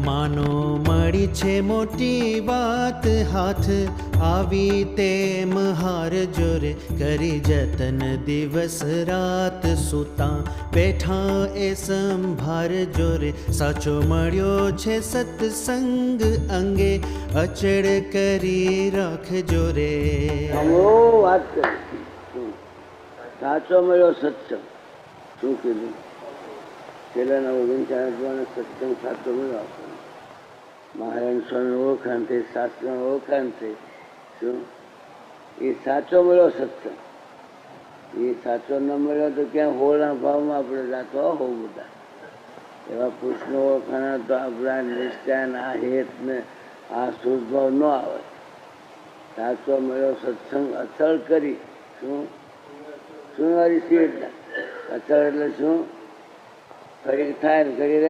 માનો મળી છે મોટી વાત, હાથ આવી તેમ હાર જોરે, કરી જતન દિવસ રાત, સૂતા બેઠા એ સંભાર જોરે, સાચો મળ્યો છે સત્સંગ અંગે, અચળ કરી રાખજો રે. વાત કરી સાચો મળ્યો સત્સંગ. શું કીધું? છેલ્લાના 39 સત્સંગ સાચો મળ્યો આપણને. મહારાજ સ્વામી ઓળખાણ થઈ, શાસ્ત્ર ઓળખાણ થઈ. શું એ સાચો મળ્યો સત્સંગ? એ સાચો ન મળ્યો તો ક્યાં હોળના ભાવમાં આપણે જાતો હોવ બધા. એવા પુરુષનો ઓળખાણ તો આપણા નિષ્ઠાન આ હેત ને આ શુદ્ધભાવ ન આવે. સાચો મળ્યો સત્સંગ અચળ કરી. શું શું વાળી સીટ? અચળ એટલે શું? ઘડી થાય ને ઘડી